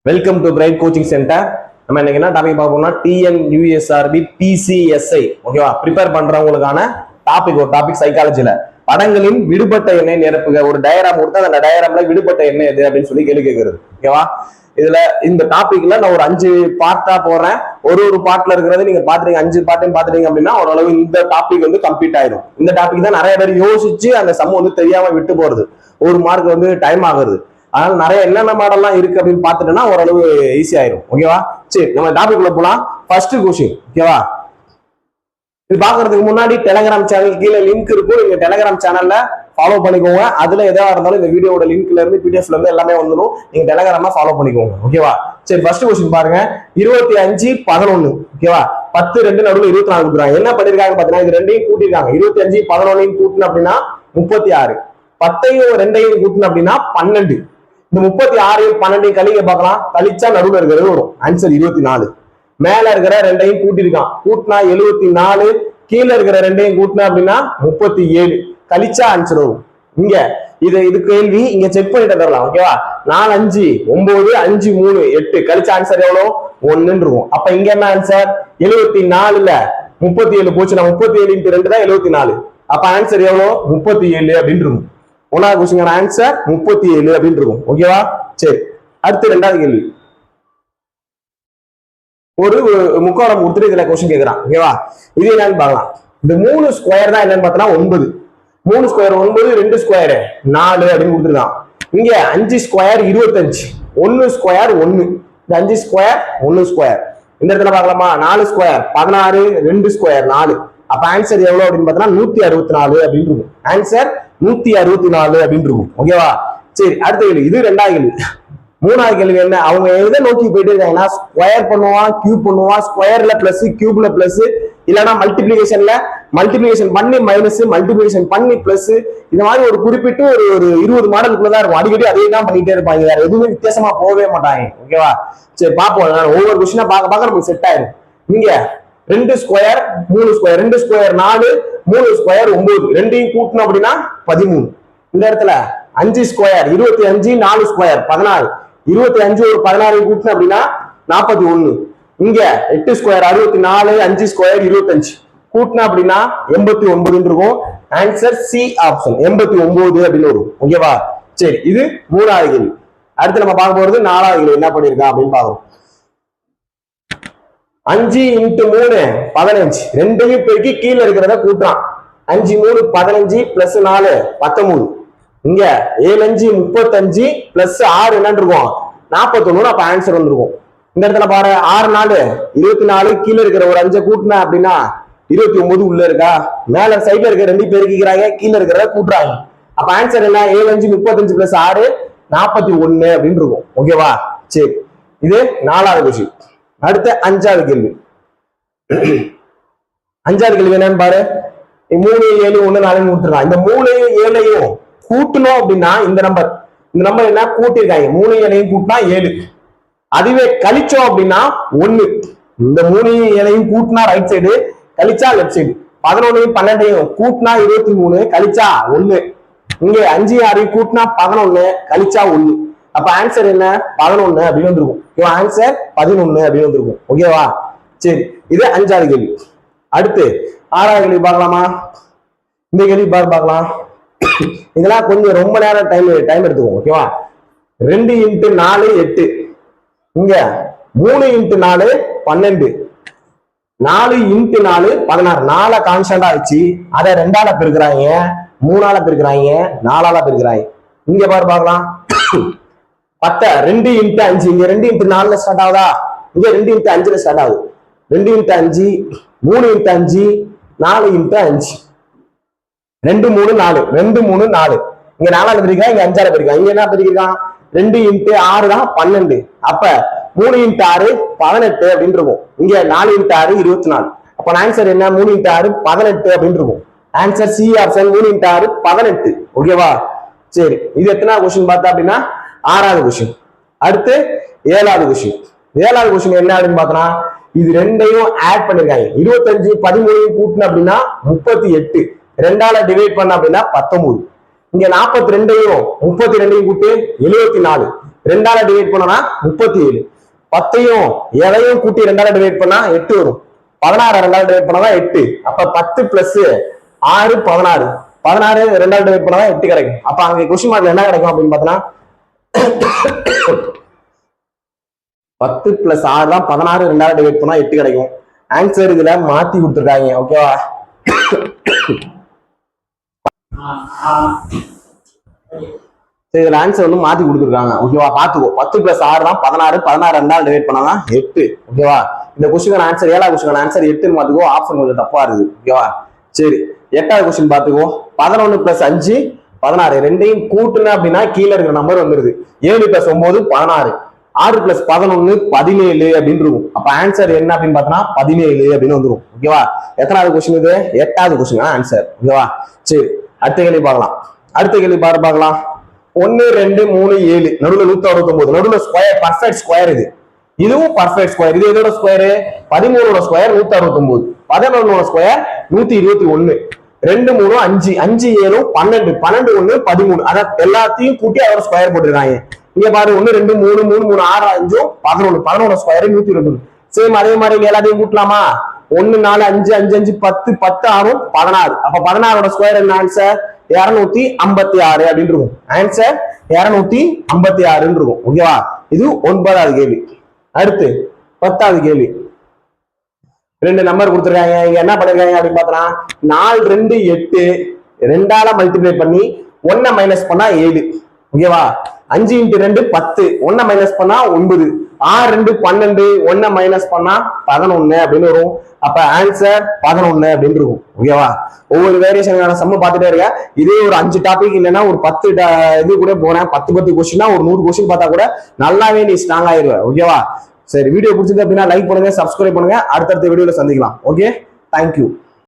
Welcome to Bright Coaching Centre. நம்ம இன்னைக்கு என்ன டாபிக் பார்ப்போம்னா TNUSRB PCSI ஓகேவா ப்ரிப்பேர் பண்றவங்களுக்கான ஒரு டாபிக் சைக்காலஜில படங்களின் விடுபட்ட எண்ணை நிரப்புக. ஒரு டயராம் கொடுத்தா அந்த டயராம்ல விடுபட்ட எண்ணெய் எது அப்படின்னு சொல்லி கேள்வி கேட்கறது ஓகேவா. இதுல இந்த டாபிக்ல நான் ஒரு 5 பார்ட்டா போறேன். ஒரு பார்ட்ல இருக்கிறது நீங்க பாத்துறீங்க, 5 பார்ட்டையும் பாத்துறீங்க அப்படின்னா ஓரளவு இந்த டாபிக் கம்ப்ளீட் ஆயிடும். இந்த டாபிக் தான் நிறைய பேர் யோசிச்சு அந்த சம் தெரியாம விட்டு போறது, ஒரு மார்க் டைம் ஆகுறது. அதனால நிறைய என்னென்ன மாடல்லாம் இருக்கு அப்படின்னு பாத்துட்டோம்னா ஓரளவு ஈஸி ஆயிரும் ஓகேவா. சரி, நம்ம டாபிக் உள்ள போலாம். ஃபர்ஸ்ட் கொஸ்டின் ஓகேவா. இது பாக்குறதுக்கு முன்னாடி டெலிகிராம் சேனல் கீழே லிங்க் இருக்கும், நீங்க டெலிகிராம் சேனல்ல ஃபாலோ பண்ணிக்கோங்க. அதுல எதா இருந்தாலும் இந்த வீடியோட லிங்க்ல இருந்து PDF-ல இருந்து எல்லாமே வந்துடும், நீங்க டெலிகிராம ஃபாலோ பண்ணிக்கோங்க ஓகேவா. சரி, ஃபர்ஸ்ட் கொஸ்டின் பாருங்க. 25, 11 ஓகேவா. 10 2 நடுவில் 24 கொடுக்குறாங்க. என்ன பண்ணிருக்காங்க பாத்தீங்கன்னா இது ரெண்டையும் கூட்டிருக்காங்க. 25 11 கூட்டணும் அப்படின்னா 36, 10 2 கூட்டணும் அப்படின்னா 12. இந்த 36 12 கழிக்க பார்க்கலாம். கழிச்சா நடுவில் இருக்கிறது வரும் ஆன்சர் 24. மேல இருக்கிற ரெண்டையும் கூட்டிருக்கான், கூட்டினா 74. கீழே இருக்கிற ரெண்டையும் கூட்டினா அப்படின்னா 37. கழிச்சா ஆன்சர் வரும். இங்க இது கேள்வி இங்க செக் பண்ணிட்டு தரலாம் ஓகேவா. 4 5 9 5 3 8 கழிச்ச ஆன்சர் எவ்வளவு 1 இருக்கும். அப்ப இங்க என்ன ஆன்சர் 74ல 37 போச்சுன்னா 37 × 2 தான் 74. அப்ப ஆன்சர் எவ்வளவு 37 அப்படின்னு இருக்கும். ஒன்னாவது கொஸ்டின் ஆன்சர் 37 அப்படின்னு இருக்கும் ஓகேவா. சரி, அடுத்து ரெண்டாவது கேள்வி. ஒரு முக்கோணம் கொடுத்துட்டு இதுல கொஸ்டின் கேட்கறான் ஓகேவா. இது என்னன்னு பார்க்கலாம். இந்த 3 ஸ்கொயர் தான் என்னன்னு பார்த்தோம்னா 9. 3 ஸ்கொயர் 9, 2 ஸ்கொயர் 4 அப்படின்னு கொடுத்துருக்கான். இங்க 5 ஸ்கொயர் 25, 1 ஸ்கொயர் 1. இந்த 5 ஸ்கொயர் 1 ஸ்கொயர். இந்த இடத்துல பார்க்கலாமா. 4 ஸ்கொயர் 16, 2 ஸ்கொயர் 4. அப்ப ஆன்சர் எவ்வளவு அப்படின்னு பார்த்தோம்னா 164 அப்படின்னு இருக்கும். ஆன்சர் 164 அப்படின்னு இருக்கும் ஓகேவா. சரி, அடுத்த கேள்வி. இது ரெண்டாவது கேள்வி. மூணாவது கேள்வி என்ன, அவங்க எதை நோக்கி போயிட்டு இருக்காங்கன்னா ஸ்கொயர் பண்ணுவான், கியூப் பண்ணுவான், ஸ்கொயர்ல பிளஸ் கியூப்ல பிளஸ், இல்லைன்னா மல்டிபிளிகேஷன் பண்ணி மைனஸ், மல்டிபிளிகேஷன் பண்ணி பிளஸ். இந்த மாதிரி ஒரு குறிப்பிட்டு ஒரு 20 மாடலுக்குள்ளதான் இருக்கும். அடிக்கடி அதே தான் பண்ணிட்டே இருப்பாங்க, வேற எதுவுமே வித்தியாசமா போகவே மாட்டாங்க ஓகேவா. சரி பார்ப்போம், ஒவ்வொரு கொஸ்டினா பார்க்க நமக்கு செட் ஆயிரும். இங்க 2 ஸ்கொயர் 3 ஸ்கொயர், 2 ஸ்கொயர் 4, 3 ஸ்கொயர் 9, ரெண்டையும் கூட்டணும் அப்படின்னா 13. இந்த இடத்துல 5 ஸ்கொயர் 25, 4 ஸ்கொயர் 16, 25 ஒரு 16 கூட்டணும் அப்படின்னா 41. இங்க 8 ஸ்கொயர் 64, 5 ஸ்கொயர் 25 கூட்டினா அப்படின்னா 89 இருக்கும். ஆன்சர் சி ஆப்ஷன் 89 அப்படின்னு வரும் ஓகேவா. சரி, இது மூணாவது கேள்வி. அடுத்து நம்ம பார்க்க போறது நாலாவது கேள்வி. என்ன பண்ணிருக்கான் அப்படின்னு பாக்குறோம். 5 × 3 15, ரெண்டையும் பெருக்கி கீழே இருக்கிறத கூட்டுறான். 5 3 15 பிளஸ் 4 19. இங்க 7 5 35 பிளஸ் 6 என்ன இருக்கும் 41. அப்ப ஆன்சர் வந்துருக்கும். இந்த இடத்துல பாரு 6 4 24, கீழே இருக்கிற ஒரு 5 கூட்டினா அப்படின்னா 29 உள்ள இருக்கா. மேல சைட்ல இருக்க ரெண்டு பெருக்கிக்கிறாங்க, கீழே இருக்கிறத கூட்டுறாங்க. அப்ப ஆன்சர் என்ன 7 5 35 பிளஸ் 6 41 அப்படின்னு இருக்கும் ஓகேவா. சரி, இது நாலாவது கொஸ்டின். அடுத்த அஞ்சாவது கேள்வி. அஞ்சாவது கேள்வி என்னன்னு பாரு. 3 7 1 4 கொடுத்துருக்கான். இந்த 3 7 கூட்டணும் அப்படின்னா இந்த நம்பர் என்ன கூட்டிருக்காங்க. 3 7 கூட்டினா 7. அதுவே கழிச்சோம் அப்படின்னா 1. இந்த 3 7 கூட்டினா ரைட் சைடு, கழிச்சா லெஃப்ட் சைடு. 11 12 கூட்டினா 23, கழிச்சா 1. இங்க 5 6 கூட்டினா 11, கழிச்சா 1. அப்ப ஆன்சர் என்ன 11 அப்படின்னு வந்திருக்கும். ஆன்சர் 11 அப்படின்னு வந்திருக்கும் ஓகேவா. சரி, இது அஞ்சாவது கேள்வி. அடுத்து ஆறாவது கேள்வி பார்க்கலாமா. இந்த கேள்வி பார்க்கலாம். இதெல்லாம் கொஞ்சம் ரொம்ப நேரம் டைம் எடுத்துக்கும் ஓகேவா. 2 × 4 8. இங்க 3 × 4 12, 4 × 4 16. 4 கான்ஸ்டன்டா வச்சு அதை 2ஆல பெருக்கிறாங்க, 3ஆல பெருக்கிறாங்க, 4ஆல பெருக்கிறாங்க. இங்க பார்க்கலாம். 10 2 × 5. இங்க 2 × 4 ஸ்டார்ட் ஆகுதா, இங்க 2 × 5 ஸ்டார்ட் ஆகுது. 2 × 5 3 × 5 4 × 5 2 3 4 2 3 4. இங்க 4ஆல பிரிக்கிறான், இங்க 5ஆல பிரிக்கிறான். இங்க என்ன பிரிக்கிறான் 2 × 6 தான் 12. அப்ப 3 × 6 18 அப்படின்னு இருக்கும். இங்க 4 × 6 24. அப்ப ஆன்சர் என்ன 3 × 6 18 அப்படின்னு இருக்கும். ஆன்சர் சி ஆப்ஷன் 3 × 6 18 ஓகேவா. சரி, இது எத்தனாவது கொஸ்டின் பார்த்தா அப்படின்னா ஆறாவது கொஸ்டின். அடுத்து ஏழாவது கொஸ்டின். ஏழாவது கொஸ்டின் என்ன அப்படின்னு பார்த்தோம்னா இது ரெண்டையும் ஆட் பண்ணிருக்காங்க. 25 13 கூட்டின அப்படின்னா 38, 2ஆல டிவைட் பண்ண அப்படின்னா 19. இங்க 42 32 கூட்டு 74, 2ஆல டிவைட் பண்ணா 37. 10யும் 7யும் கூட்டி 2ஆல டிவைட் பண்ணா 8 வரும். 16 2ஆல டிவைட் பண்ணா 8. அப்ப 10 பிளஸ் 6 16. 16 2ஆல டிவைட் பண்ணா 8 கிடைக்கும். அப்ப அங்க கொஸ்டின் மார்க்ல என்ன கிடைக்கும் அப்படின்னு பார்த்தோம்னா 10 பிளஸ் 6 தான் 16 2ஆல டிவைட் பண்ணா 8 கிடைக்கும். ஆன்சர் இதுல மாத்தி கொடுத்துருக்காங்க. ஓகேவா? இதுல ஆன்சர் வந்து மாத்தி கொடுத்துருக்காங்க. ஓகேவா? பாத்துக்கோ. 10 பிளஸ் 6 தான் 16. 16 2ஆல டிவைட் பண்ணா 8. ஓகேவா? இந்த கொஸ்டின் ஆன்சர் 7வது கொஸ்டின் ஆன்சர் 8ன்னு பாத்துக்கோ. ஆப்ஷன் கொஞ்சம் தப்பா இருக்குது. ஓகேவா? சரி, 8வது கொஸ்டின் பாத்துக்கோ. 11 பிளஸ் 5 16. ரெண்டையும் கூட்டுன அப்படின்னா கீழே இருக்கிற நம்பர் வந்துருது. 7 பிளஸ் 9 16. 6 பிளஸ் 11 17 அப்படின்னு இருக்கும். அப்ப ஆன்சர் என்ன அப்படின்னு பார்த்தோம்னா 17 அப்படின்னு வந்துடும். ஓகேவா? எத்தனாவது கொஸ்டின் இது? 8வது கொஸ்டின் ஆன்சர். ஓகேவா? சரி, அடுத்த கேள்வி பார்க்கலாம். அடுத்த கேள்வி பார்க்கலாம். 1 2 3 7 நடுவில் 169. நடுவில் ஸ்கொயர், பர்ஃபெக்ட் ஸ்கொயர். இதுவும் பர்ஃபெக்ட் ஸ்கொயர். இது எதோட ஸ்கொயர்? 13 ஸ்கொயர் 169. 11 ஸ்கொயர் 121. 2 3 5 5 7 12 12 1 13. அதான் எல்லாத்தையும் கூட்டி அதோட ஸ்கொயர் போட்டுருக்காங்க. இங்க பாரு 1 2 3 3 3 6 5 11 11 ஸ்கொயர் 121. சேம் அதே மாதிரி எல்லாத்தையும் கூட்டலாமா? 1 4 5 5 5 10 10 6 16. அப்ப 16ஓட ஸ்கொயர் என்ன? ஆன்சர் 256 அப்படின்னு இருக்கும். ஆன்சர் 256 இருக்கும். ஓகேவா? இது 9வது கேள்வி. அடுத்து 10வது கேள்வி. 2 நம்பர் கொடுத்துருக்காங்க. இங்க என்ன பண்ணிருக்காங்க அப்படின்னு பார்த்தோம்னா 4 2 8 2ஆல மல்டிப்ளை பண்ணி 1 மைனஸ் பண்ணா 7. ஓகேவா? 5 × 2 10. 1 மைனஸ் பண்ணா 9. 6 2 12. 1 மைனஸ் பண்ணா 11 அப்படின்னு வரும். அப்ப ஆன்சர் 11 அப்படின்னு இருக்கும். ஓகேவா? ஒவ்வொரு வேரியேஷனான சம்ம பார்த்துட்டே இருக்க. இதே ஒரு 5 டாபிக் இல்லைன்னா ஒரு 10 இது கூட போறேன். 10 கொஸ்டினா ஒரு 100 கொஸ்டின் பார்த்தா கூட நல்லாவே நீ ஸ்ட்ராங் ஆயிருவ. ஓகேவா? சரி, வீடியோ பிடிச்சிருந்தா அப்படின்னா லைக் பண்ணுங்க, சப்ஸ்கிரைப் பண்ணுங்க. அடுத்தடுத்த வீடியோல சந்திக்கலாம். Okay, thank you.